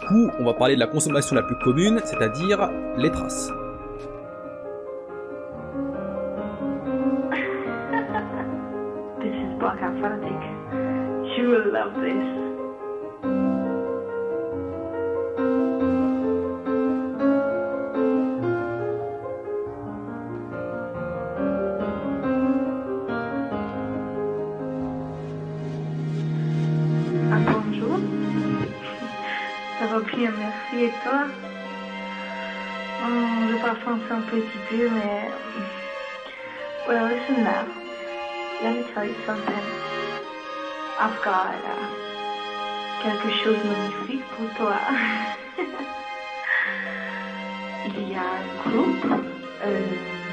coup, on va parler de la consommation la plus commune, c'est-à-dire les traces. This is Black Athletic. You will love this. Bonjour. Ça va bien, merci. Et toi? Je parle français un petit peu, mais... Well, listen now. Let me tell you something. I've got quelque chose de magnifique pour toi. Il y a un groupe.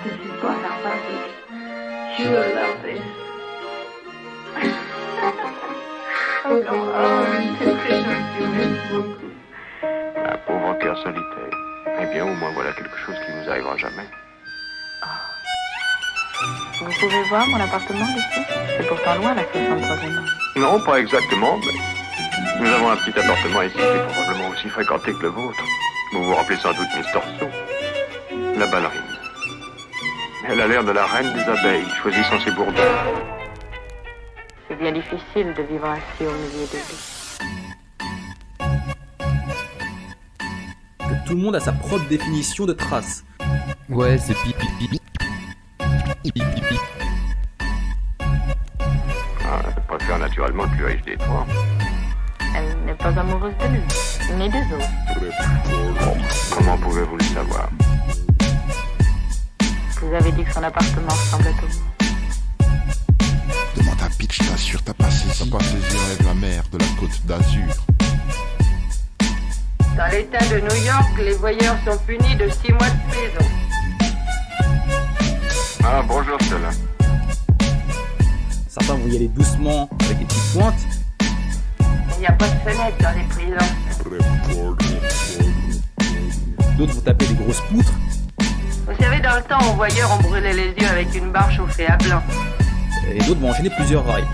This is Black Athletic. You will love this. Oh, come on. C'est très gentil, merci beaucoup. Un pauvre cœur solitaire. Eh bien, au moins, voilà quelque chose qui vous arrivera jamais. Vous pouvez voir mon appartement d'ici? C'est pourtant loin, la 63e. Non, pas exactement, mais nous avons un petit appartement ici qui est probablement aussi fréquenté que le vôtre. Vous vous rappelez sans doute Miss Torso, la ballerine. Elle a l'air de la reine des abeilles, choisissant ses bourdons. C'est bien difficile de vivre ainsi au milieu de lui. Que tout le monde a sa propre définition de trace. Ouais, c'est pipi pipi. Pipi. Elle préfère naturellement le plus riche des trois. Elle n'est pas amoureuse de lui, ni des autres. Comment pouvez-vous le savoir? Vous avez dit que son appartement ressemblait au mien. Demande à Pitch, t'assures, t'as pas saisi rêve la mer de la côte d'Azur. Dans l'État de New York, les voyeurs sont punis de 6 mois de prison. Ah, bonjour, Stella. Certains vont y aller doucement avec des petites pointes. Il n'y a pas de fenêtre dans les prisons. D'autres vont taper des grosses poutres. Vous savez, dans le temps, aux voyeurs, on brûlait les yeux avec une barre chauffée à blanc. Et d'autres vont enchaîner plusieurs rails.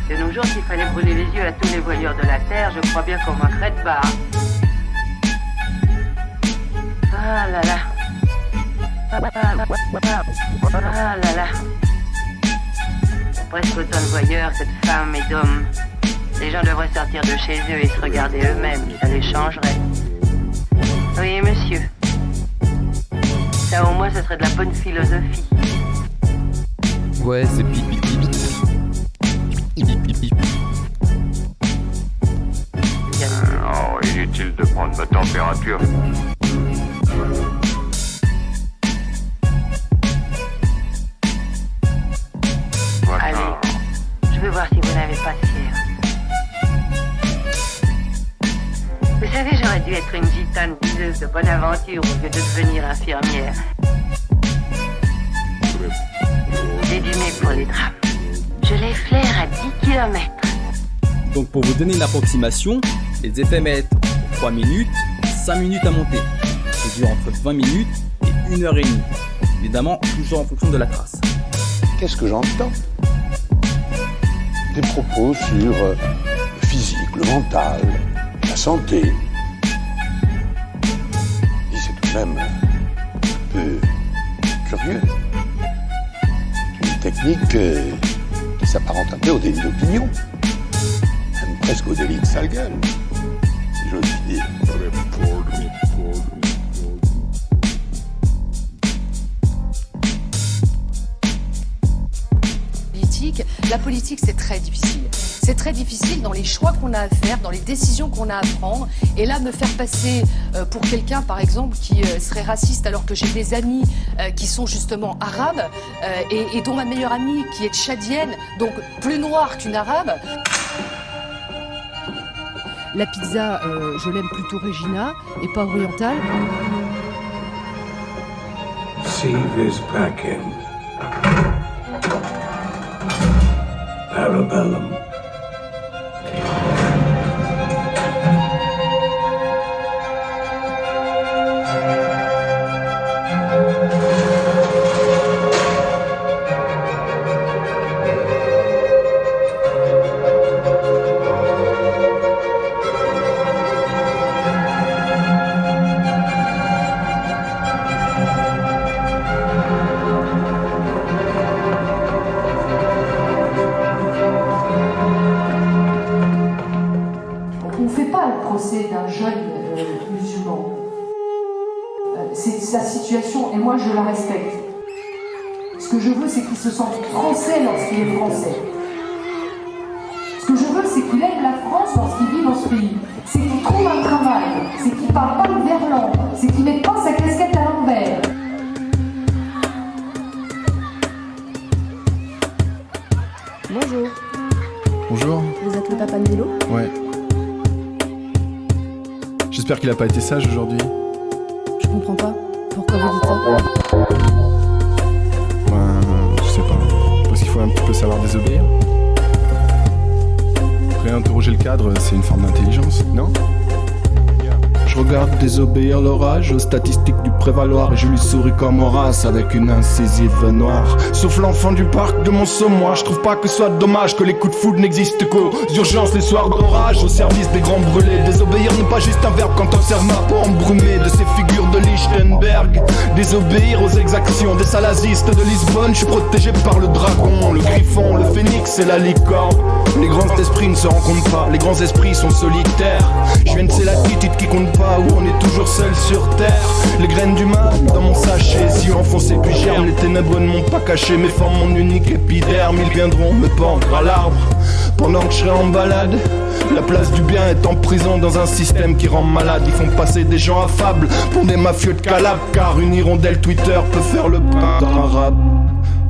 De nos jours, s'il fallait brûler les yeux à tous les voyeurs de la Terre, je crois bien qu'on manquerait de barre. Ah là là. Ah là là. Presque autant de voyeurs que de femmes et d'hommes. Les gens devraient sortir de chez eux et se regarder eux-mêmes, ça les changerait. Oui, monsieur. Ça, au moins, ce serait de la bonne philosophie. Ouais, c'est pipi pipi. Pipi. Oh, inutile de prendre ma température. Allez, je veux voir si vous n'avez pas de fièvre. Vous savez, j'aurais dû être une gitane diseuse de bonne aventure au lieu de devenir infirmière. J'ai du nez pour les drames. Je les flaire à 10 km. Donc pour vous donner une approximation, les effets mettent 3 minutes, 5 minutes à monter. Ça dure entre 20 minutes et 1h30. Évidemment, toujours en fonction de la trace. Qu'est-ce que j'entends? Des propos sur le physique, le mental, la santé. Et c'est tout de même un peu curieux. Une technique qui s'apparente un peu au délit d'opinion. Même presque au délit de sale gueule, si j'ose dire. La politique, c'est très difficile. C'est très difficile dans les choix qu'on a à faire, dans les décisions qu'on a à prendre. Et là, me faire passer pour quelqu'un, par exemple, qui serait raciste, alors que j'ai des amis qui sont justement arabes, et dont ma meilleure amie, qui est tchadienne, donc plus noire qu'une arabe. La pizza, je l'aime plutôt Regina, et pas orientale. See this packet. Parabellum. pas le procès d'un jeune musulman. C'est sa situation, et moi je la respecte. Ce que je veux, c'est qu'il se sente français lorsqu'il est français. Ce que je veux, c'est qu'il aime la France lorsqu'il vit dans ce pays. C'est qu'il trouve un travail, c'est qu'il parle pas le verlan, c'est qu'il mette pas sa casquette à l'envers. Bonjour. Bonjour. Vous êtes le papa de Milo ? Ouais. J'espère qu'il a pas été sage aujourd'hui. Je comprends pas. Pourquoi vous dites ça ? Ben, je sais pas. Parce qu'il faut un petit peu savoir désobéir. Réinterroger le cadre, c'est une forme d'intelligence, non ? Je regarde désobéir l'orage aux statistiques du prévaloir et je lui souris comme Horace avec une incisive noire. Sauf l'enfant du parc de Mont-Saumois, je trouve pas que ce soit dommage que les coups de foudre n'existent qu'aux urgences les soirs d'orage, au service des grands brûlés. Désobéir n'est pas juste un verbe quand on observe ma peau embrumée de ces figures de Lichtenberg. Désobéir aux exactions des salazistes de Lisbonne, je suis protégé par le dragon, le griffon, le phénix et la licorne. Les grands esprits ne se rencontrent pas, les grands esprits sont solitaires. Je viens de ces latitudes qui comptent pas, où on est toujours seul sur terre. Les graines du mal dans mon sachet, si enfoncé puis germe, les ténèbres ne m'ont pas caché, mes formes mon unique épiderme. Ils viendront me pendre à l'arbre pendant que je serai en balade. La place du bien est en prison dans un système qui rend malade. Ils font passer des gens affables pour des mafieux de Calab, car une hirondelle Twitter peut faire le pain arabe.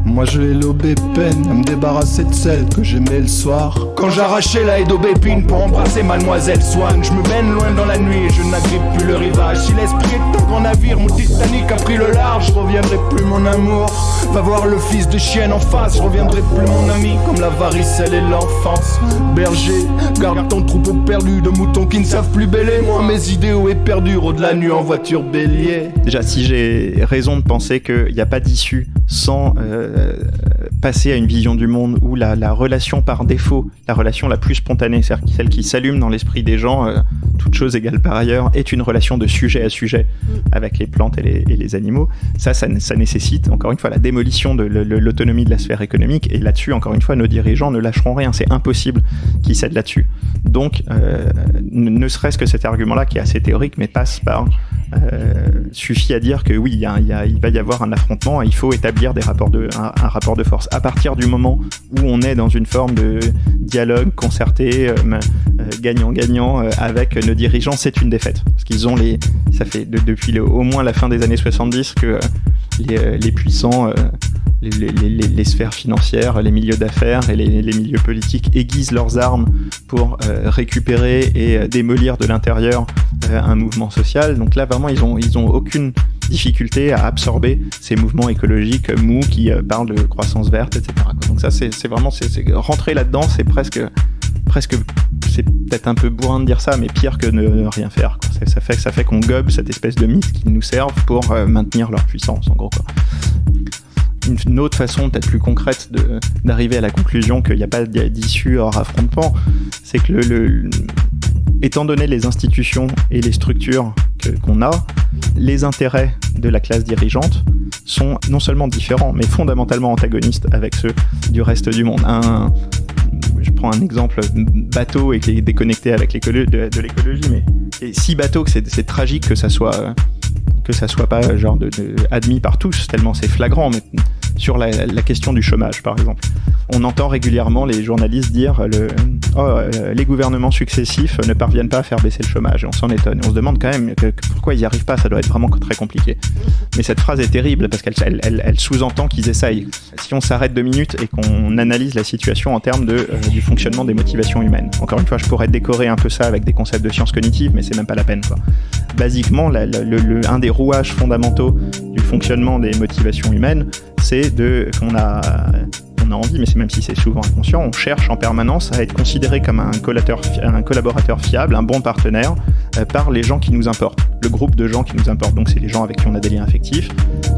Moi je vais lober peine à me débarrasser de celle que j'aimais le soir. Quand j'arrachais la haie d'aubépine pour embrasser mademoiselle Swann, je me baigne loin dans la nuit et je n'agrippe plus le rivage. Si l'esprit est un grand navire, mon Titanic a pris le large, je reviendrai plus mon amour. Va voir le fils de chienne en face, je reviendrai plus mon ami, comme la varicelle et l'enfance. Berger, garde ton troupeau perdu de moutons qui ne savent plus bêler. Moi mes idéaux éperdures au de la nuit en voiture bélier. Déjà, si j'ai raison de penser qu'il n'y a pas d'issue sans passer à une vision du monde où la relation par défaut, la relation la plus spontanée, c'est-à-dire celle qui s'allume dans l'esprit des gens, toute chose égale par ailleurs, est une relation de sujet à sujet avec les plantes et les animaux. Ça nécessite, encore une fois, la démolition de l'autonomie de la sphère économique, et là-dessus, encore une fois, nos dirigeants ne lâcheront rien, c'est impossible qu'ils cèdent là-dessus. Donc, ne serait-ce que cet argument-là, qui est assez théorique, mais passe par... suffit à dire que oui, il va y avoir un affrontement et il faut établir un rapport de force. À partir du moment où on est dans une forme de dialogue concerté, gagnant-gagnant avec nos dirigeants, c'est une défaite. Parce qu'ils ont ça fait depuis au moins la fin des années 70 que les puissants, les sphères financières, les milieux d'affaires et les milieux politiques aiguisent leurs armes pour récupérer et démolir de l'intérieur un mouvement social. Donc là, vraiment, ils ont aucune difficulté à absorber ces mouvements écologiques mous qui parlent de croissance verte, etc. Donc ça, c'est vraiment rentrer là-dedans, c'est presque, c'est peut-être un peu bourrin de dire ça, mais pire que ne rien faire, quoi. Ça fait qu'on gobe cette espèce de mythe qui nous servent pour maintenir leur puissance, en gros, quoi. Une autre façon peut-être plus concrète d'arriver à la conclusion qu'il n'y a pas d'issue hors affrontement, c'est que étant donné les institutions et les structures qu'on a, les intérêts de la classe dirigeante sont non seulement différents, mais fondamentalement antagonistes avec ceux du reste du monde. Je prends un exemple bateau et qui est déconnecté avec de l'écologie, mais si bateau que c'est tragique que ça soit pas genre admis par tous, tellement c'est flagrant. Mais sur la question du chômage, par exemple, on entend régulièrement les journalistes dire les gouvernements successifs ne parviennent pas à faire baisser le chômage, et on s'en étonne. Et on se demande quand même pourquoi ils n'y arrivent pas, ça doit être vraiment très compliqué. Mais cette phrase est terrible parce qu'elle sous-entend qu'ils essayent. Si on s'arrête 2 minutes et qu'on analyse la situation en termes du fonctionnement des motivations humaines, encore une fois, je pourrais décorer un peu ça avec des concepts de sciences cognitives, mais c'est même pas la peine, quoi. Basiquement, un des rouages fondamentaux du fonctionnement des motivations humaines, c'est qu'on a envie, mais même si c'est souvent inconscient, on cherche en permanence à être considéré comme un collaborateur fiable, un bon partenaire par les gens qui nous importent, le groupe de gens qui nous importent. Donc c'est les gens avec qui on a des liens affectifs,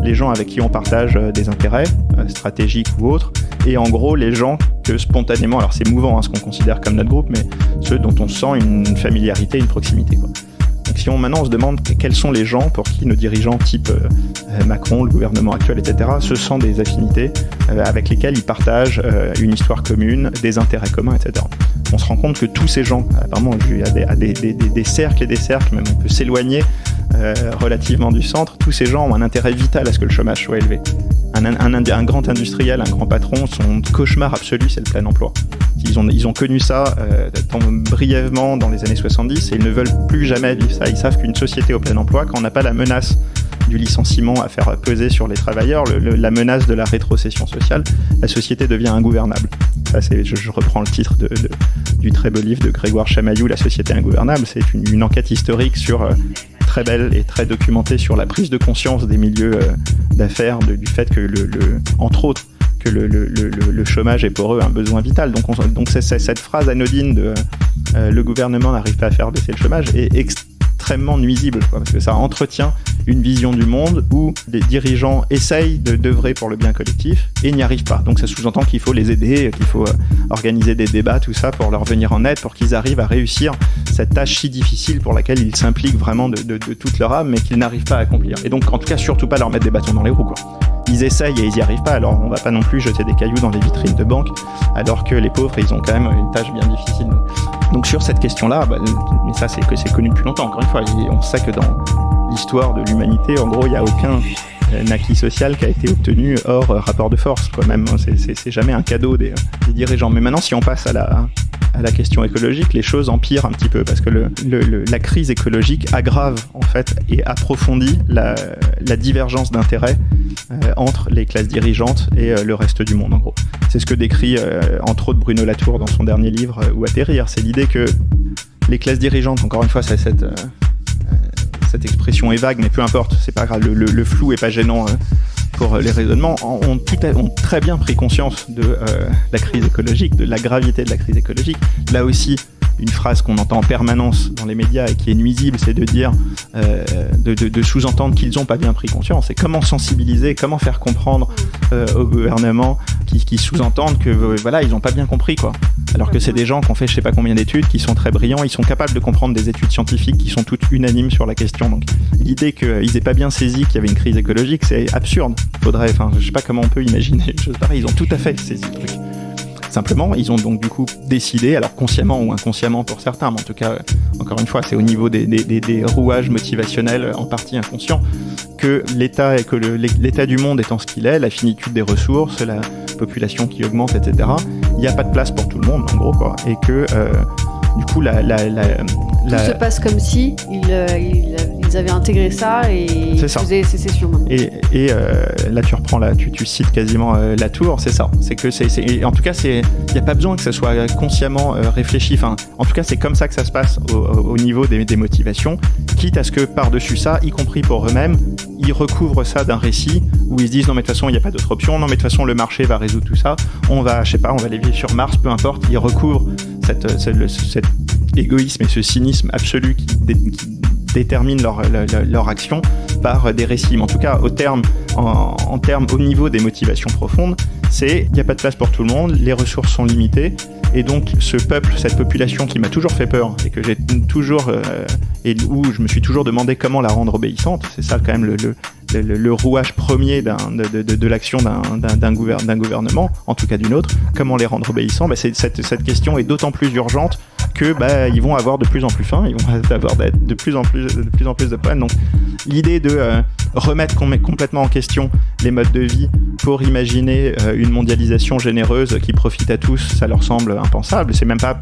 les gens avec qui on partage des intérêts stratégiques ou autres, et en gros les gens que spontanément, alors c'est mouvant ce qu'on considère comme notre groupe, mais ceux dont on sent une familiarité, une proximité, quoi. Donc si maintenant on se demande quels sont les gens pour qui nos dirigeants type Macron, le gouvernement actuel, etc., se sentent des affinités avec lesquels ils partagent une histoire commune, des intérêts communs, etc. on se rend compte que tous ces gens, apparemment à des cercles et des cercles, même on peut s'éloigner relativement du centre, tous ces gens ont un intérêt vital à ce que le chômage soit élevé. Un grand industriel, un grand patron, son cauchemar absolu, c'est le plein emploi. Ils ont connu ça brièvement dans les années 70 et ils ne veulent plus jamais vivre ça. Ils savent qu'une société au plein emploi, quand on n'a pas la menace du licenciement à faire peser sur les travailleurs, la menace de la rétrocession sociale, la société devient ingouvernable. Ça, je reprends le titre du très beau livre de Grégoire Chamaillou, La société ingouvernable. C'est une enquête historique très belle et très documentée sur la prise de conscience des milieux d'affaires du fait que entre autres, que le chômage est pour eux un besoin vital. Donc cette phrase anodine de le gouvernement n'arrive pas à faire baisser le chômage est extrêmement nuisible, parce que ça entretient une vision du monde où les dirigeants essayent d'œuvrer pour le bien collectif et n'y arrivent pas. Donc ça sous-entend qu'il faut les aider, qu'il faut organiser des débats, tout ça, pour leur venir en aide, pour qu'ils arrivent à réussir cette tâche si difficile pour laquelle ils s'impliquent vraiment de toute leur âme, mais qu'ils n'arrivent pas à accomplir. Et donc, en tout cas, surtout pas leur mettre des bâtons dans les roues, quoi. Ils essayent et ils n'y arrivent pas, alors on va pas non plus jeter des cailloux dans les vitrines de banque, alors que les pauvres, ils ont quand même une tâche bien difficile. Donc sur cette question-là, mais ça c'est connu depuis longtemps, encore une fois, on sait que dans l'histoire de l'humanité, en gros, il n'y a aucun acquis social qui a été obtenu hors rapport de force, quoi. Même, c'est jamais un cadeau des dirigeants. Mais maintenant, si on passe à la question écologique, les choses empirent un petit peu, parce que la crise écologique aggrave en fait et approfondit la divergence d'intérêts entre les classes dirigeantes et le reste du monde, en gros. C'est ce que décrit entre autres Bruno Latour dans son dernier livre Où atterrir. C'est l'idée que les classes dirigeantes, encore une fois, c'est cette expression est vague, mais peu importe, c'est pas grave, le flou est pas gênant pour les raisonnements, ont très bien pris conscience de la crise écologique, de la gravité de la crise écologique. Là aussi, une phrase qu'on entend en permanence dans les médias et qui est nuisible, c'est de dire, de sous-entendre qu'ils n'ont pas bien pris conscience. Et comment sensibiliser, comment faire comprendre au gouvernement qui sous-entendent que voilà, ils n'ont pas bien compris, quoi. Alors que c'est des gens qui ont fait je sais pas combien d'études, qui sont très brillants, ils sont capables de comprendre des études scientifiques qui sont toutes unanimes sur la question. Donc l'idée qu'ils aient pas bien saisi qu'il y avait une crise écologique, c'est absurde. Je sais pas comment on peut imaginer des choses pareilles. Ils ont tout à fait saisi le truc. Simplement, ils ont donc du coup décidé, alors consciemment ou inconsciemment pour certains, mais en tout cas, encore une fois, c'est au niveau des rouages motivationnels en partie inconscients, que l'état du monde étant ce qu'il est, la finitude des ressources, la population qui augmente, etc., il n'y a pas de place pour tout le monde, en gros, quoi, et que du coup, tout se passe comme si ils avaient intégré ça et faisaient sécession. Et là, tu cites quasiment Latour, c'est ça. C'est que en tout cas, il n'y a pas besoin que ça soit consciemment réfléchi. Enfin, en tout cas, c'est comme ça que ça se passe au niveau des motivations, quitte à ce que par-dessus ça, y compris pour eux-mêmes, ils recouvrent ça d'un récit où ils se disent non mais de toute façon il n'y a pas d'autre option, non mais de toute façon le marché va résoudre tout ça, on va aller vivre sur Mars, peu importe. Ils recouvrent cet égoïsme et ce cynisme absolu qui détermine leur action par des récits. Mais en tout cas, au niveau des motivations profondes, c'est il n'y a pas de place pour tout le monde, les ressources sont limitées, et donc ce peuple, cette population qui m'a toujours fait peur et que j'ai toujours et où je me suis toujours demandé comment la rendre obéissante, c'est ça quand même le rouage premier de l'action d'un gouvernement, en tout cas d'une autre, comment les rendre obéissants, cette question est d'autant plus urgente que ils vont avoir de plus en plus faim, ils vont avoir de plus en plus de problèmes. Donc l'idée de remettre complètement en question les modes de vie pour imaginer une mondialisation généreuse qui profite à tous, ça leur semble impensable. Je sais même pas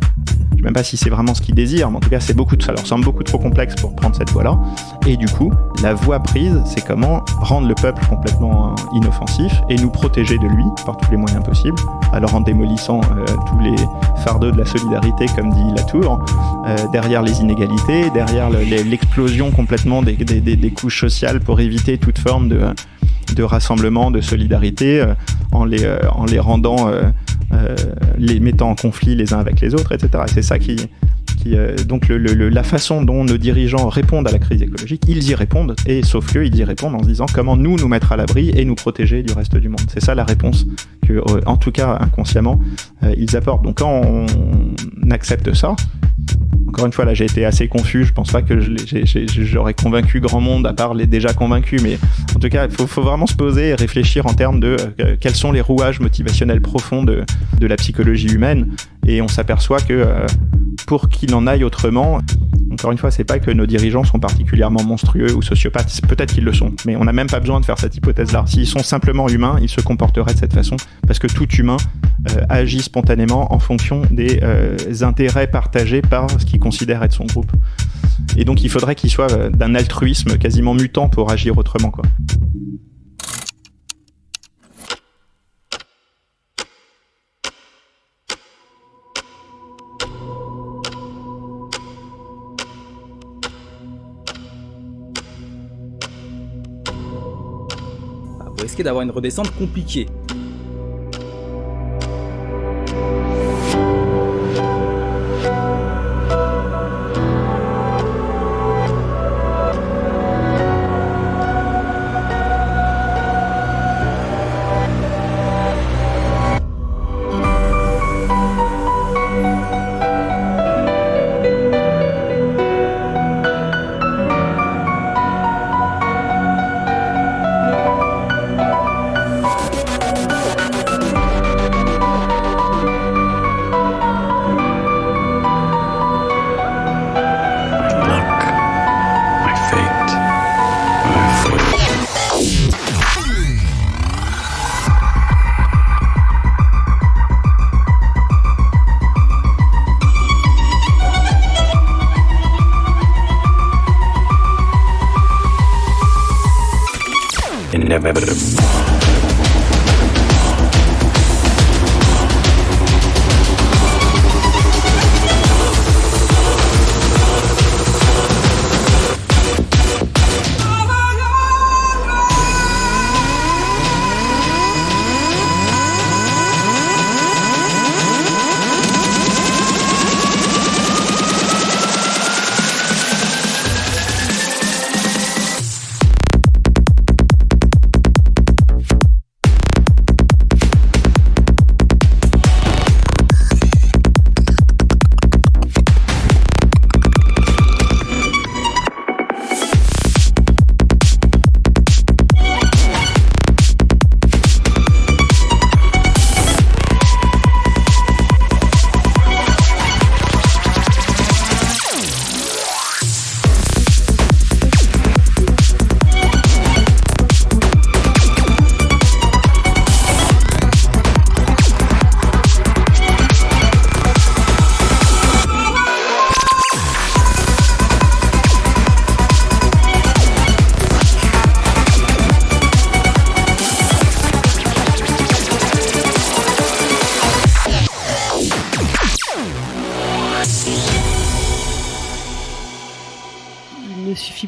si c'est vraiment ce qu'ils désirent, mais en tout cas ça leur semble beaucoup trop complexe pour prendre cette voie-là. Et du coup, la voie prise, c'est comment rendre le peuple complètement inoffensif et nous protéger de lui par tous les moyens possibles, alors en démolissant tous les fardeaux de la solidarité, comme dit Latour, derrière les inégalités, derrière l'explosion complètement des couches sociales pour éviter toute forme de rassemblement, de solidarité, en les rendant, les mettant en conflit les uns avec les autres, etc. Et c'est ça donc la façon dont nos dirigeants répondent à la crise écologique, ils y répondent, et sauf que ils y répondent en se disant comment nous mettre à l'abri et nous protéger du reste du monde. C'est ça la réponse que, en tout cas inconsciemment, ils apportent. Donc quand on accepte ça, Encore une fois, là, j'ai été assez confus. Je pense pas que j'aurais convaincu grand monde, à part les déjà convaincus. Mais en tout cas, il faut vraiment se poser et réfléchir en termes de quels sont les rouages motivationnels profonds de la psychologie humaine. Et on s'aperçoit que pour qu'il en aille autrement, encore une fois, c'est pas que nos dirigeants sont particulièrement monstrueux ou sociopathes. Peut-être qu'ils le sont, mais on n'a même pas besoin de faire cette hypothèse-là. S'ils sont simplement humains, ils se comporteraient de cette façon, parce que tout humain agit spontanément en fonction des intérêts partagés par ce qu'il considère être son groupe. Et donc il faudrait qu'il soit d'un altruisme quasiment mutant pour agir autrement, quoi. Vous risquez d'avoir une redescente compliquée.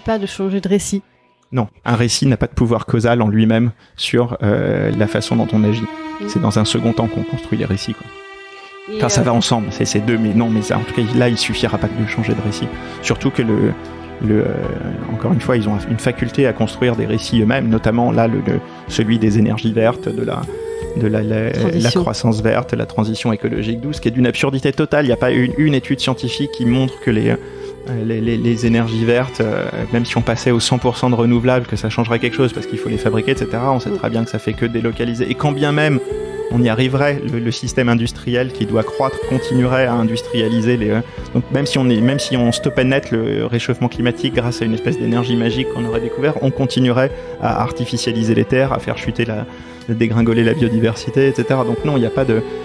Pas de changer de récit. Non, un récit n'a pas de pouvoir causal en lui-même sur la façon dont on agit. C'est dans un second temps qu'on construit les récits, quoi. Enfin, ça va ensemble, c'est deux, mais non, mais ça, en tout cas, là, il suffira pas de changer de récit. Surtout que encore une fois, ils ont une faculté à construire des récits eux-mêmes, notamment là, celui des énergies vertes, de la croissance verte, la transition écologique douce, qui est d'une absurdité totale. Il n'y a pas une étude scientifique qui montre que les énergies vertes, même si on passait au 100% de renouvelables, que ça changerait quelque chose parce qu'il faut les fabriquer, etc. On sait très bien que ça fait que délocaliser. Et quand bien même on y arriverait, le système industriel qui doit croître continuerait à industrialiser donc même si on stoppait net le réchauffement climatique grâce à une espèce d'énergie magique qu'on aurait découvert, on continuerait à artificialiser les terres, à faire chuter dégringoler la biodiversité, etc. Donc non, il n'y a pas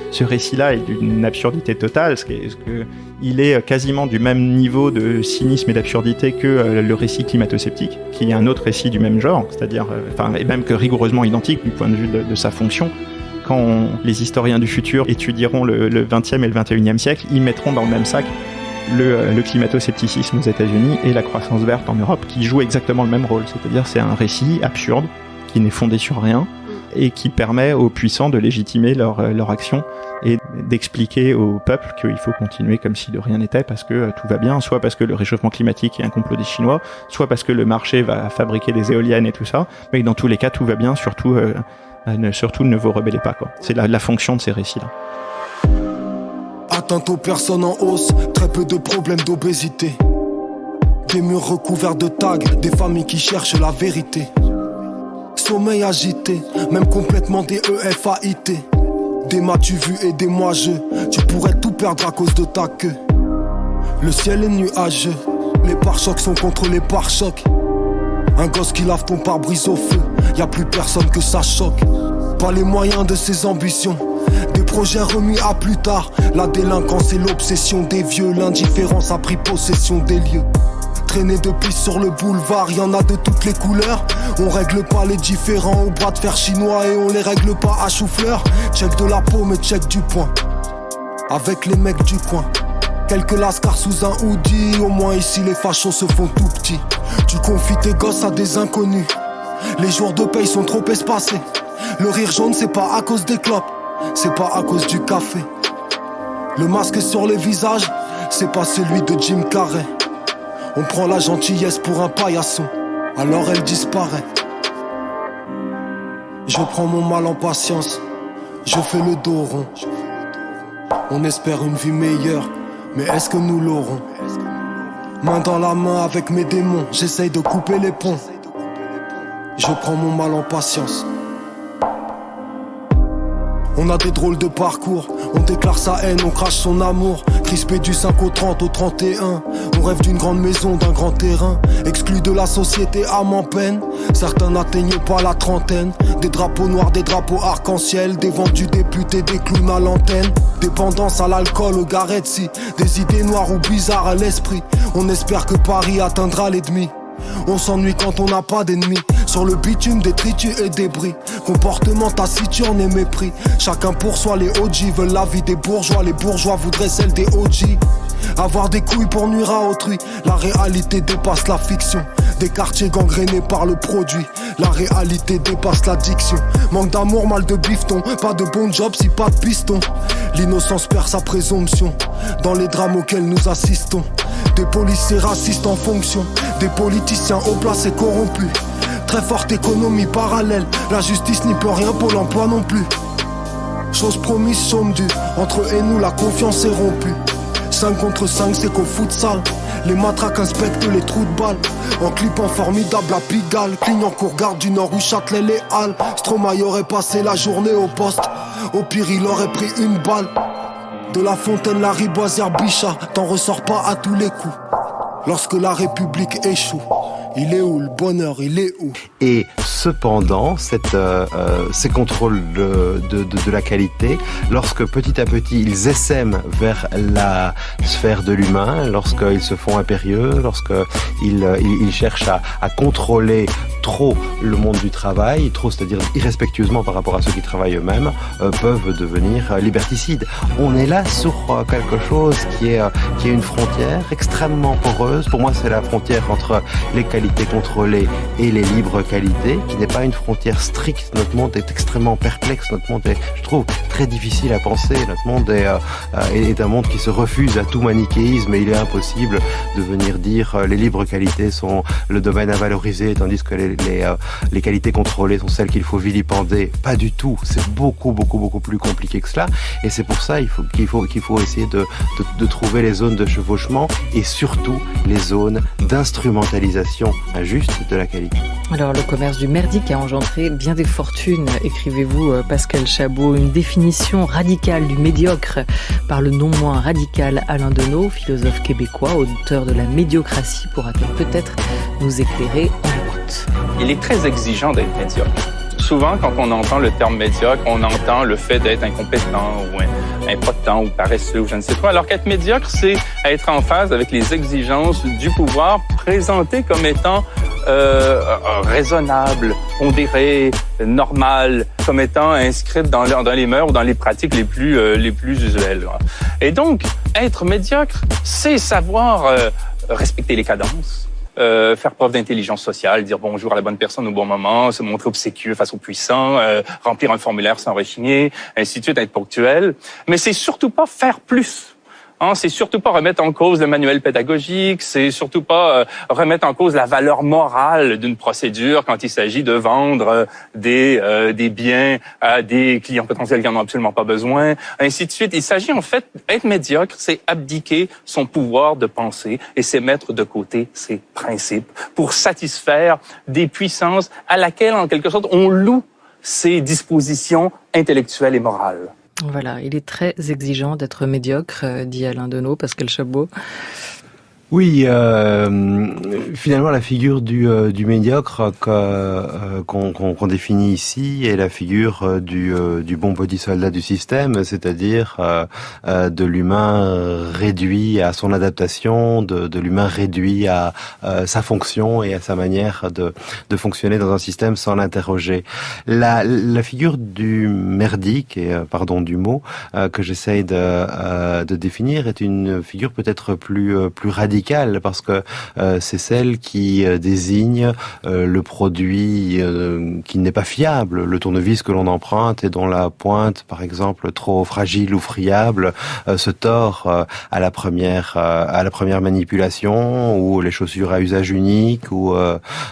ce récit-là est d'une absurdité totale, il est quasiment du même niveau de cynisme et d'absurdité que le récit climato-sceptique, qui est un autre récit du même genre, c'est-à-dire, et même que rigoureusement identique du point de vue de sa fonction. Quand les historiens du futur étudieront le 20e et le 21e siècle, ils mettront dans le même sac le climato-scepticisme aux États-Unis et la croissance verte en Europe, qui jouent exactement le même rôle. C'est-à-dire, c'est un récit absurde, qui n'est fondé sur rien, et qui permet aux puissants de légitimer leur action et d'expliquer au peuple qu'il faut continuer comme si de rien n'était parce que tout va bien, soit parce que le réchauffement climatique est un complot des Chinois, soit parce que le marché va fabriquer des éoliennes et tout ça, mais dans tous les cas tout va bien, surtout ne vous rebellez pas, quoi. C'est la fonction de ces récits-là. Atteinte aux personnes en hausse, très peu de problèmes d'obésité. Des murs recouverts de tags, des familles qui cherchent la vérité. Sommeil agité, même complètement des EFAIT. Des m'as-tu vu et des moi-je, tu pourrais tout perdre à cause de ta queue. Le ciel est nuageux, les pare-chocs sont contre les pare-chocs. Un gosse qui lave ton pare-brise au feu, y'a plus personne que ça choque. Pas les moyens de ses ambitions, des projets remis à plus tard. La délinquance et l'obsession des vieux, l'indifférence a pris possession des lieux. Traîner de pistes sur le boulevard, y'en a de toutes les couleurs. On règle pas les différends au bras de fer chinois et on les règle pas à chou-fleur. Check de la paume et check du poing, avec les mecs du coin. Quelques lascars sous un hoodie, au moins ici les fachos se font tout petits. Tu confies tes gosses à des inconnus, les jours de paye sont trop espacés. Le rire jaune c'est pas à cause des clopes, c'est pas à cause du café. Le masque sur les visages, c'est pas celui de Jim Carrey. On prend la gentillesse pour un paillasson, alors elle disparaît. Je prends mon mal en patience, je fais le dos rond. On espère une vie meilleure, mais est-ce que nous l'aurons? Main dans la main avec mes démons, j'essaye de couper les ponts. Je prends mon mal en patience. On a des drôles de parcours, on déclare sa haine, on crache son amour. Crispé du 5 au 30 au 31, on rêve d'une grande maison, d'un grand terrain. Exclu de la société, âme en peine. Certains n'atteignent pas la trentaine. Des drapeaux noirs, des drapeaux arc-en-ciel. Des vendus députés, des clowns à l'antenne. Dépendance à l'alcool, aux garettes, des idées noires ou bizarres à l'esprit. On espère que Paris atteindra les demi. On s'ennuie quand on n'a pas d'ennemis. Sur le bitume, détritus et débris. Comportement taciturne et mépris. Chacun pour soi, les OG veulent la vie des bourgeois. Les bourgeois voudraient celle des OG. Avoir des couilles pour nuire à autrui. La réalité dépasse la fiction. Des quartiers gangrénés par le produit. La réalité dépasse l'addiction. Manque d'amour, mal de bifton. Pas de bon job si pas de piston. L'innocence perd sa présomption dans les drames auxquels nous assistons. Des policiers racistes en fonction, des politiciens haut placés corrompus. Très forte économie parallèle, la justice n'y peut rien, Pôle emploi non plus. Chose promise, somme due, entre eux et nous la confiance est rompue. 5 contre 5 c'est qu'au futsal, les matraques inspectent les trous de balles. En clipant formidable à Pigalle, Clignancourt, Gare du Nord ou Châtelet les Halles. Stromae aurait passé la journée au poste, au pire il aurait pris une balle. De La Fontaine, la Riboisière, Bichat, t'en ressors pas à tous les coups. Lorsque la République échoue, il est où le bonheur, il est où? Et cependant, ces contrôles de la qualité, lorsque petit à petit ils essaiment vers la sphère de l'humain, lorsqu'ils se font impérieux, lorsqu'ils cherchent à contrôler trop le monde du travail, trop, c'est-à-dire irrespectueusement par rapport à ceux qui travaillent eux-mêmes, peuvent devenir liberticides. On est là sur quelque chose qui est une frontière extrêmement poreuse. Pour moi, c'est la frontière entre les qualités contrôlées et les libres qualités, qui n'est pas une frontière stricte. Notre monde est extrêmement perplexe, notre monde est, je trouve, très difficile à penser. Notre monde est un monde qui se refuse à tout manichéisme, et il est impossible de venir dire les libres qualités sont le domaine à valoriser, tandis que les qualités contrôlées sont celles qu'il faut vilipender. Pas du tout, c'est beaucoup plus compliqué que cela, et c'est pour ça qu'il faut essayer de trouver les zones de chevauchement et surtout les zones d'instrumentalisation injuste de la qualité. Alors, le commerce du merdique a engendré bien des fortunes, écrivez-vous Pascal Chabot. Une définition radicale du médiocre par le non moins radical Alain Deneau, philosophe québécois, auteur de La médiocratie, pourra-t-elle peut-être nous éclairer? En écoute. Il est très exigeant d'être médiocre. Souvent, quand on entend le terme médiocre, on entend le fait d'être incompétent ou impotent ou paresseux ou je ne sais quoi. Alors qu'être médiocre, c'est être en phase avec les exigences du pouvoir présentées comme étant raisonnable, pondéré, normal, comme étant inscrite dans les mœurs ou dans les pratiques les plus usuelles. Et donc, être médiocre, c'est savoir respecter les cadences, faire preuve d'intelligence sociale, dire bonjour à la bonne personne au bon moment, se montrer obséquieux face aux puissants, remplir un formulaire sans rechigner, ainsi de suite, être ponctuel. Mais c'est surtout pas faire plus. C'est surtout pas remettre en cause le manuel pédagogique, c'est surtout pas remettre en cause la valeur morale d'une procédure quand il s'agit de vendre des biens à des clients potentiels qui en ont absolument pas besoin, ainsi de suite. Il s'agit en fait, être médiocre, c'est abdiquer son pouvoir de penser et c'est mettre de côté ses principes pour satisfaire des puissances à laquelle, en quelque sorte, on loue ses dispositions intellectuelles et morales. Voilà, il est très exigeant d'être médiocre, dit Alain Deneau, Pascal Chabot. Oui, finalement la figure du médiocre qu'on définit ici est la figure du bon petit soldat du système, c'est-à-dire de l'humain réduit à son adaptation, de l'humain réduit à sa fonction et à sa manière de fonctionner dans un système sans l'interroger. La figure du merdique, et pardon du mot, que j'essaye de définir est une figure peut-être plus radicale, parce que c'est celle qui désigne le produit qui n'est pas fiable, le tournevis que l'on emprunte et dont la pointe, par exemple, trop fragile ou friable, se tord à la première manipulation, ou les chaussures à usage unique, ou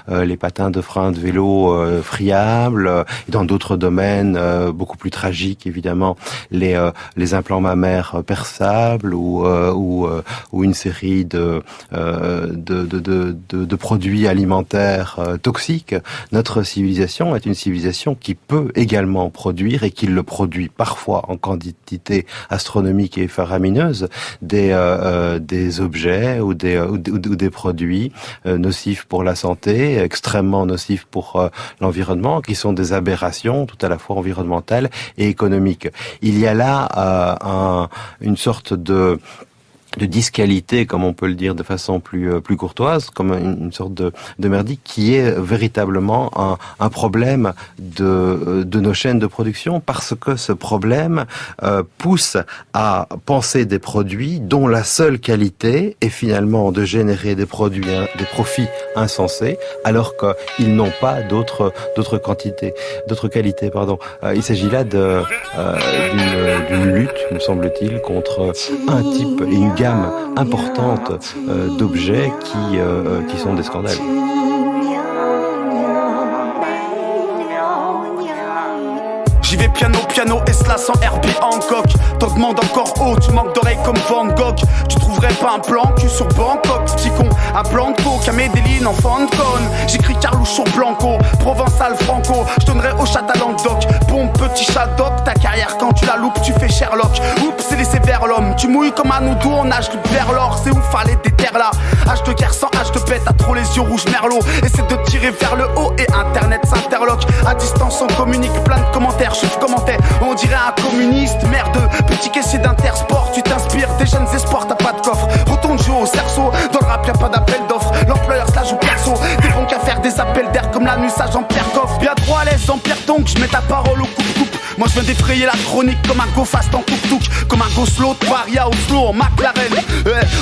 les patins de frein de vélo friables, et dans d'autres domaines beaucoup plus tragiques, évidemment, les implants mammaires perçables, ou une série de produits alimentaires toxiques. Notre civilisation est une civilisation qui peut également produire, et qui le produit parfois en quantité astronomique et faramineuse, des objets ou des produits nocifs pour la santé, extrêmement nocifs pour l'environnement, qui sont des aberrations tout à la fois environnementales et économiques. Il y a là une sorte de disqualité, comme on peut le dire de façon plus courtoise, comme une sorte de merdique, qui est véritablement un problème de nos chaînes de production, parce que ce problème pousse à penser des produits dont la seule qualité est finalement de générer des profits insensés, alors qu'ils n'ont pas d'autres qualités. Il s'agit là d'une lutte, me semble-t-il, contre un type et une gamme importante d'objets qui sont des scandales. J'y vais piano, et cela sans Herbie Hancock. T'augmentes encore haut, tu manques d'oreilles comme Van Gogh. Tu trouverais pas un plan cul sur Bangkok, petit con. Un plan de coke, à Medellin en Fancon. J'écris Carlouche sur Blanco, Provençal Franco. Je donnerai au chat à Languedoc. Bon petit chat doc, ta carrière quand tu la loupes, tu fais Sherlock. Oups, c'est laissé vers l'homme. Tu mouilles comme un oudou, on nage vers l'or. C'est où fallait des terres là. H de guerre sans H de pète, t'as trop les yeux rouges merlot. Essaie de tirer vers le haut et internet s'interloque. À distance on communique, plein de commentaires. Je commentais, on dirait un communiste. Merde, petit caissier d'Intersport. Tu t'inspires des jeunes espoirs, t'as pas de coffre. Retourne jouer au cerceau. Dans le rap y'a pas d'appel d'offres. L'employeur se la joue perso. T'es bon qu'à faire des appels d'air comme la nuit, ça Jean-Pierre Coff. Bien trop à l'aise en Pierre Tonk, je mets ta parole au coupe-coupe. Moi je viens d'effrayer la chronique comme un go fast en tuk-tuk. Comme un go slow, Varia au slow en McLaren.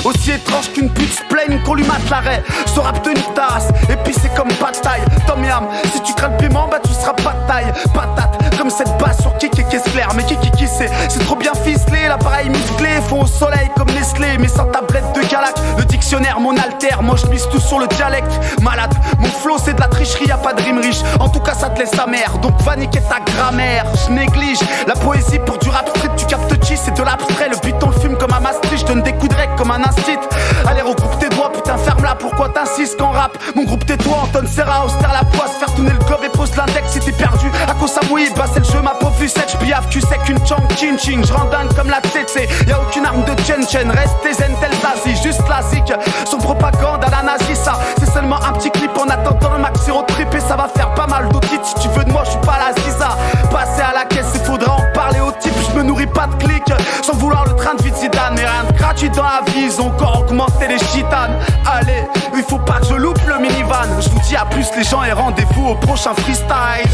Aussi étrange qu'une pute se plaigne qu'on lui mate l'arrêt. Ce rap de tasse, et puis c'est comme pas de taille. Tom Yam, si tu crains le paiement, bah tu seras pas de taille. Patate, comme cette basse sur qui clair. Mais qui c'est trop bien ficelé. L'appareil musclé, fond au soleil comme Nestlé. Mais sans tablette de Galac, le dictionnaire mon alter. Moi je mise tout sur le dialecte. Malade, mon flow c'est de la tricherie, y'a pas de rime riche. En tout cas ça te laisse sa mère, donc va niquer ta grammaire. Je néglige la poésie pour du rap street. Tu captes chi, c'est de l'abstrait. Le buton le fume comme un Maastricht. Je donne des coups de rec comme un instit. Allez regroupe tes doigts, putain ferme-la. Pourquoi t'insistes qu'en rap? Mon groupe tais-toi, Anton Serra, austère la poisse. Faire tourner le globe et pose l'index si t'es perdu. À cause ça mouille, bah c'est le jeu, ma pauvre Lucette. J'piave, tu sais qu'une chang chin ching. J'rends dingue comme la tsetse. Y'a aucune arme de Chen Chen. Restez zen tel Zazie, juste classique. Son propagande à la nazie, ça c'est seulement un petit clip en attendant le maxi road trip. Et ça va faire pas mal d'autres hits. Si tu veux de moi, j'suis pas la ziza. Passer à la caisse, il faudra en parler au type. J'me nourris pas de clics. Sans vouloir le train de vie de Zidane. Mais rien de gratuit dans la vie, ils ont encore augmenté les chitanes. Allez, il faut pas que je loupe le minivan. Je vous dis à plus les gens et rendez-vous au prochain freestyle.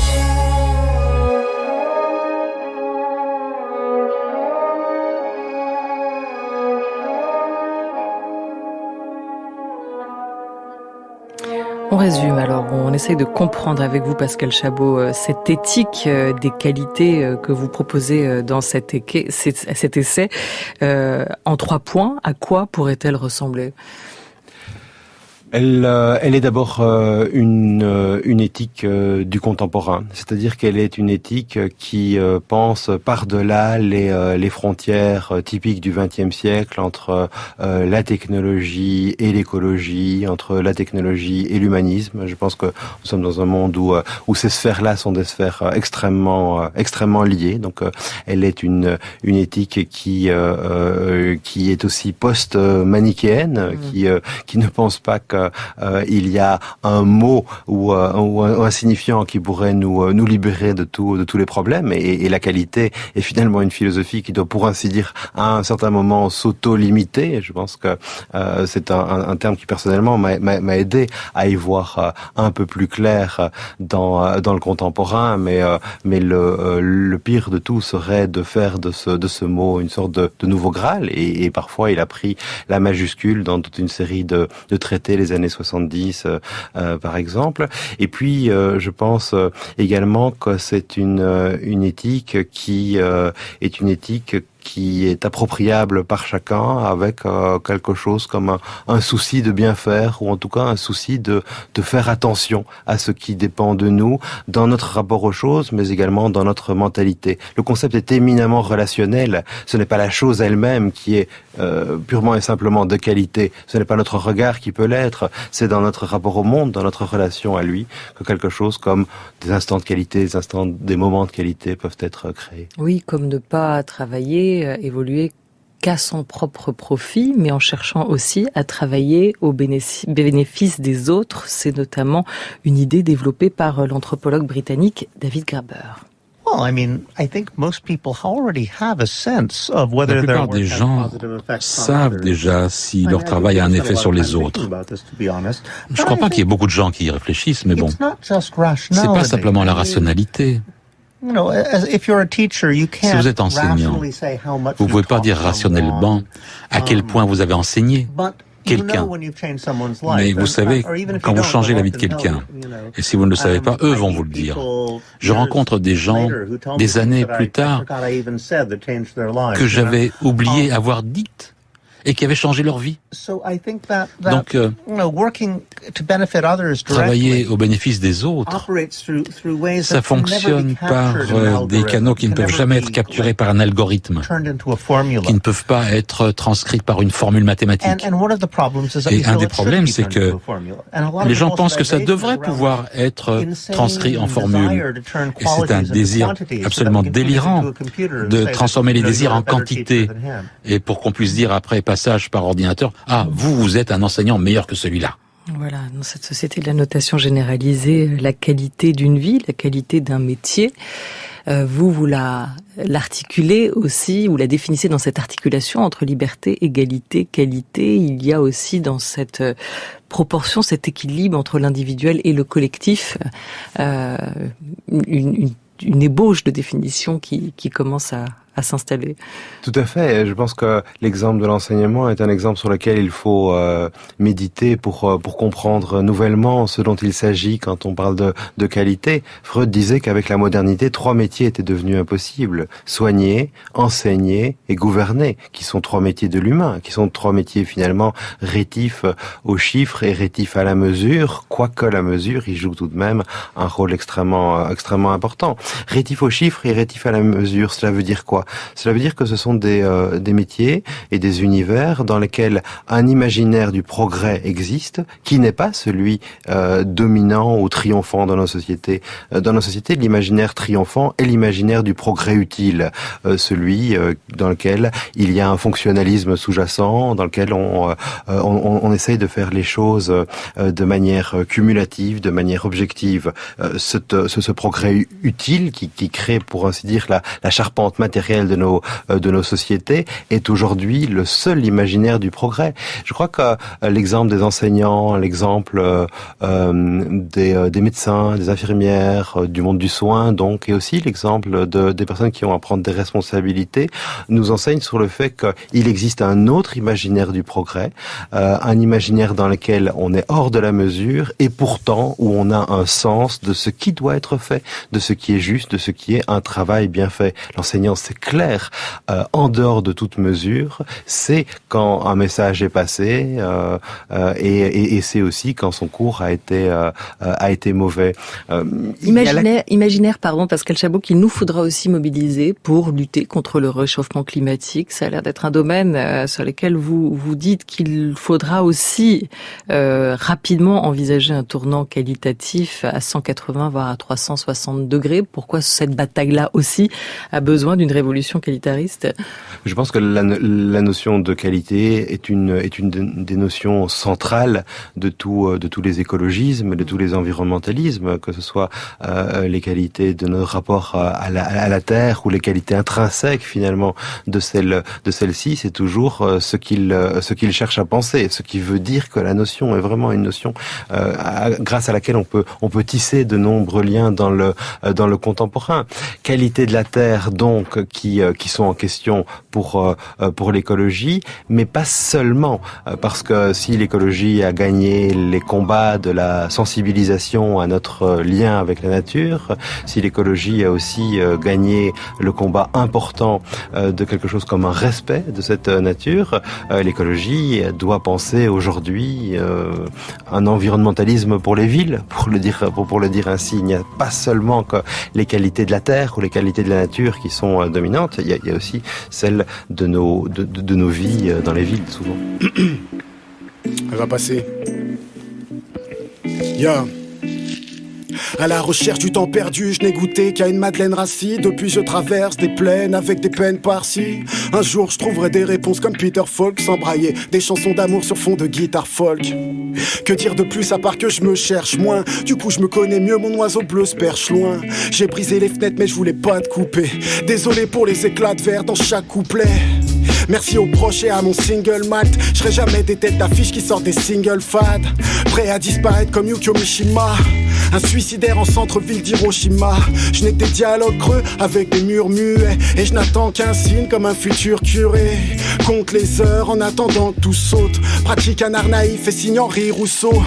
On résume alors, on essaye de comprendre avec vous, Pascal Chabot, cette éthique des qualités que vous proposez dans cet essai. En 3 points, à quoi pourrait-elle ressembler ? Elle est d'abord une éthique du contemporain, c'est-à-dire qu'elle est une éthique qui pense par-delà les frontières typiques du XXe siècle entre la technologie et l'écologie, entre la technologie et l'humanisme. Je pense que nous sommes dans un monde où ces sphères-là sont des sphères extrêmement liées. Donc, elle est une éthique qui est aussi post-manichéenne, qui ne pense pas que il y a un mot ou un signifiant qui pourrait nous libérer de tous les problèmes, et la qualité est finalement une philosophie qui doit, pour ainsi dire, à un certain moment s'auto-limiter. Je pense que c'est un terme qui personnellement m'a aidé à y voir un peu plus clair dans le contemporain, mais le pire de tout serait de faire de ce mot une sorte de nouveau Graal, et parfois il a pris la majuscule dans toute une série de traités les années 70 par exemple. Et puis je pense également que c'est une éthique qui est une éthique qui est appropriable par chacun, avec quelque chose comme un souci de bien faire, ou en tout cas un souci de faire attention à ce qui dépend de nous, dans notre rapport aux choses, mais également dans notre mentalité. Le concept est éminemment relationnel. Ce n'est pas la chose elle-même qui est purement et simplement de qualité. Ce n'est pas notre regard qui peut l'être. C'est dans notre rapport au monde, dans notre relation à lui, que quelque chose comme des instants de qualité, des moments de qualité peuvent être créés. Oui, comme ne pas travailler, évoluer qu'à son propre profit, mais en cherchant aussi à travailler au bénéfice des autres. C'est notamment une idée développée par l'anthropologue britannique David Graeber. La plupart des gens savent déjà si leur travail a un effet sur les autres. Je ne crois pas qu'il y ait beaucoup de gens qui y réfléchissent, mais bon, c'est pas simplement la rationalité. Si vous êtes enseignant, vous ne pouvez pas dire rationnellement à quel point vous avez enseigné quelqu'un. Mais vous savez, quand vous changez la vie de quelqu'un, et si vous ne le savez pas, eux vont vous le dire. Je rencontre des gens, des années plus tard, que j'avais oublié avoir dites et qui avaient changé leur vie. Donc, travailler au bénéfice des autres, ça fonctionne par des canaux qui ne peuvent jamais être capturés par un algorithme, qui ne peuvent pas être transcrits par une formule mathématique. Et un des problèmes, c'est que les gens pensent que ça devrait pouvoir être transcrit en formule. Et c'est un désir absolument délirant de transformer les désirs en quantité. Et pour qu'on puisse dire après passage par ordinateur, ah, vous êtes un enseignant meilleur que celui-là. Voilà, dans cette société de la notation généralisée, la qualité d'une vie, la qualité d'un métier, vous l'articulez aussi, vous la définissez dans cette articulation entre liberté, égalité, qualité. Il y a aussi dans cette proportion, cet équilibre entre l'individuel et le collectif, une ébauche de définition qui commence à s'installer. Tout à fait. Je pense que l'exemple de l'enseignement est un exemple sur lequel il faut méditer pour comprendre nouvellement ce dont il s'agit quand on parle de qualité. Freud disait qu'avec la modernité, 3 métiers étaient devenus impossibles. Soigner, enseigner et gouverner, qui sont 3 métiers de l'humain, qui sont 3 métiers finalement rétifs aux chiffres et rétifs à la mesure, quoique la mesure y joue tout de même un rôle extrêmement important. Rétifs aux chiffres et rétifs à la mesure, cela veut dire quoi ? Cela veut dire que ce sont des métiers et des univers dans lesquels un imaginaire du progrès existe, qui n'est pas celui dominant ou triomphant dans nos sociétés. Dans nos sociétés, l'imaginaire triomphant est l'imaginaire du progrès utile, celui dans lequel il y a un fonctionnalisme sous-jacent, dans lequel on essaye de faire les choses de manière cumulative, de manière objective. Ce progrès utile qui crée, pour ainsi dire, la charpente matérielle industrielle de nos sociétés est aujourd'hui le seul imaginaire du progrès. Je crois que l'exemple des enseignants, l'exemple des médecins, des infirmières, du monde du soin, donc, et aussi l'exemple des personnes qui ont à prendre des responsabilités, nous enseigne sur le fait qu'il existe un autre imaginaire du progrès, un imaginaire dans lequel on est hors de la mesure et pourtant où on a un sens de ce qui doit être fait, de ce qui est juste, de ce qui est un travail bien fait. L'enseignant, c'est clair, en dehors de toute mesure, c'est quand un message est passé et c'est aussi quand son cours a été mauvais. Imaginaire, Pascal Chabot, qu'il nous faudra aussi mobiliser pour lutter contre le réchauffement climatique. Ça a l'air d'être un domaine sur lequel vous dites qu'il faudra aussi rapidement envisager un tournant qualitatif à 180 voire à 360 degrés. Pourquoi cette bataille-là aussi a besoin d'une révolution qualitariste? Je pense que la notion de qualité est une des notions centrales de tous les écologismes, de tous les environnementalismes, que ce soit les qualités de notre rapport à la terre ou les qualités intrinsèques finalement de celle-ci, c'est toujours ce qu'il cherche à penser, ce qui veut dire que la notion est vraiment une notion grâce à laquelle on peut tisser de nombreux liens dans le contemporain. Qualité de la terre donc qui sont en question pour l'écologie, mais pas seulement, parce que si l'écologie a gagné les combats de la sensibilisation à notre lien avec la nature, si l'écologie a aussi gagné le combat important de quelque chose comme un respect de cette nature, l'écologie doit penser aujourd'hui un environnementalisme pour les villes, pour le dire ainsi. Il n'y a pas seulement que les qualités de la terre ou les qualités de la nature qui sont dominantes, il y a aussi celles de nos vies dans les villes, souvent. Elle va passer. Yeah. À la recherche du temps perdu, je n'ai goûté qu'à une madeleine rassis. Depuis je traverse des plaines avec des peines par-ci. Un jour je trouverai des réponses comme Peter Falk, sans brailler des chansons d'amour sur fond de guitare folk. Que dire de plus à part que je me cherche moins? Du coup je me connais mieux, mon oiseau bleu se perche loin. J'ai brisé les fenêtres mais je voulais pas te couper. Désolé pour les éclats de verre dans chaque couplet. Merci aux proches et à mon single mat. Je serai jamais des têtes d'affiche qui sortent des singles fades. Prêt à disparaître comme Yukio Mishima, un suicidaire en centre-ville d'Hiroshima. Je n'ai que des dialogues creux avec des murs muets, et je n'attends qu'un signe comme un futur curé. Compte les heures en attendant que tout saute. Pratique un art naïf et signe Henri Rousseau.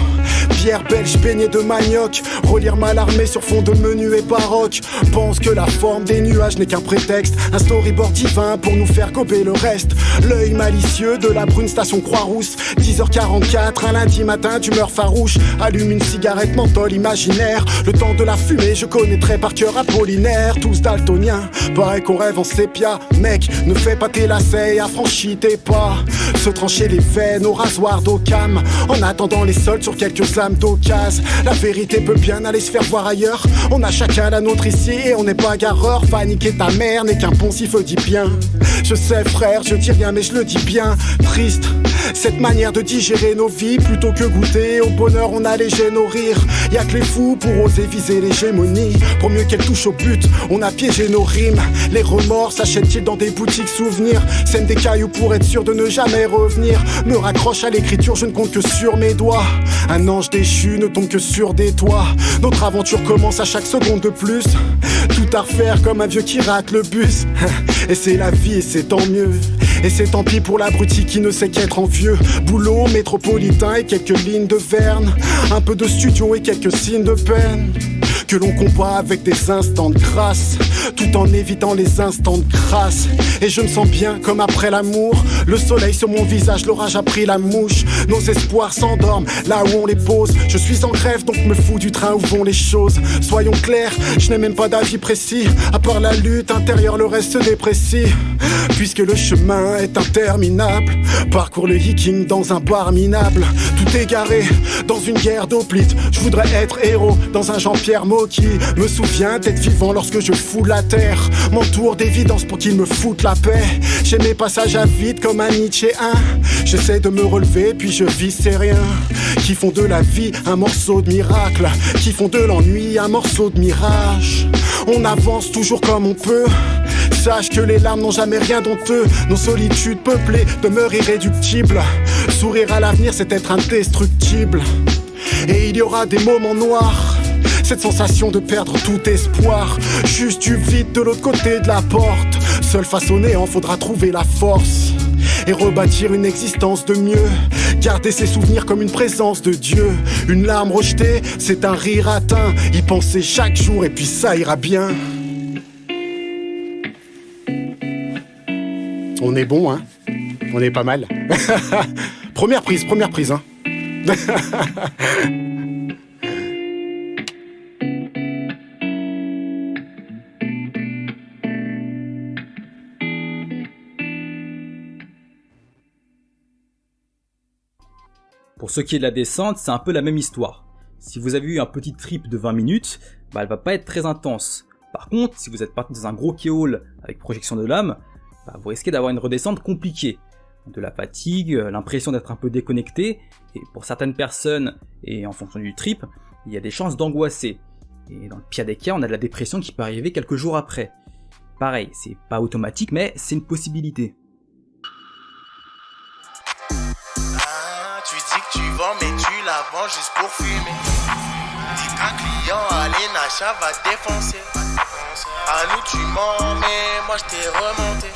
Pierre belge baignée de manioc. Relire Mallarmé sur fond de menu et baroque. Pense que la forme des nuages n'est qu'un prétexte, un storyboard divin pour nous faire gober le reste. L'œil malicieux de la brune station Croix-Rousse. 10h44, un lundi matin d'humeur farouche. Allume une cigarette menthol imaginaire. Le temps de la fumée, je connaîtrais par cœur Apollinaire. Tous daltoniens, pareil qu'on rêve en sépia. Mec, ne fais pas tes lacets, affranchis tes pas. Se trancher les veines au rasoir d'Occam, en attendant les soldes sur quelques lames d'occasion. La vérité peut bien aller se faire voir ailleurs. On a chacun la nôtre ici et on n'est pas gareur. Va niquer ta mère n'est qu'un poncif dit bien. Je sais frère, je dis rien mais je le dis bien. Triste, cette manière de digérer nos vies. Plutôt que goûter au bonheur on allège nos rires. Y'a que les fous pour oser viser l'hégémonie. Pour mieux qu'elle touche au but, on a piégé nos rimes. Les remords s'achètent-ils dans des boutiques souvenirs? Sème des cailloux pour être sûr de ne jamais revenir. Me raccroche à l'écriture, je ne compte que sur mes doigts. Un ange déchu ne tombe que sur des toits. Notre aventure commence à chaque seconde de plus. Tout à refaire comme un vieux qui rate le bus. Et c'est la vie et c'est tant mieux. Et c'est tant pis pour l'abruti qui ne sait qu'être envieux. Boulot métropolitain et quelques lignes de Verne. Un peu de studio et quelques signes de peine. Que l'on combat avec des instants de grâce, tout en évitant les instants de grâce. Et je me sens bien comme après l'amour. Le soleil sur mon visage, l'orage a pris la mouche. Nos espoirs s'endorment là où on les pose. Je suis en grève donc me fous du train où vont les choses. Soyons clairs, je n'ai même pas d'avis précis. À part la lutte intérieure, le reste se déprécie. Puisque le chemin est interminable, parcours le hiking dans un bar minable. Tout égaré dans une guerre d'hoplites. Je voudrais être héros dans un Jean-Pierre Maudit. qui me souvient d'être vivant lorsque je fous la terre. M'entoure d'évidence pour qu'il me foute la paix. J'ai mes passages à vide comme un Nietzschéen. J'essaie de me relever puis je vis ces riens qui font de la vie un morceau de miracle, qui font de l'ennui un morceau de mirage. On avance toujours comme on peut. Sache que les larmes n'ont jamais rien d'honteux. Nos solitudes peuplées demeurent irréductibles. Sourire à l'avenir, c'est être indestructible. Et il y aura des moments noirs, cette sensation de perdre tout espoir. Juste du vide de l'autre côté de la porte. Seul face au néant, faudra trouver la force et rebâtir une existence de mieux. Garder ses souvenirs comme une présence de Dieu. Une larme rejetée, c'est un rire atteint. Y penser chaque jour et puis ça ira bien. On est bon, hein? On est pas mal. Première prise, hein? Pour ce qui est de la descente, c'est un peu la même histoire. Si vous avez eu un petit trip de 20 minutes, elle va pas être très intense. Par contre, si vous êtes parti dans un gros kéol avec projection de lame, vous risquez d'avoir une redescente compliquée. De la fatigue, l'impression d'être un peu déconnecté, et pour certaines personnes, et en fonction du trip, il y a des chances d'angoisser. Et dans le pire des cas, on a de la dépression qui peut arriver quelques jours après. Pareil, c'est pas automatique, mais c'est une possibilité. Tu dis que tu vends, mais tu la vends juste pour fumer. Dis qu'un client à l'Enacha va défoncer. À nous tu mens, mais moi je t'ai remonté.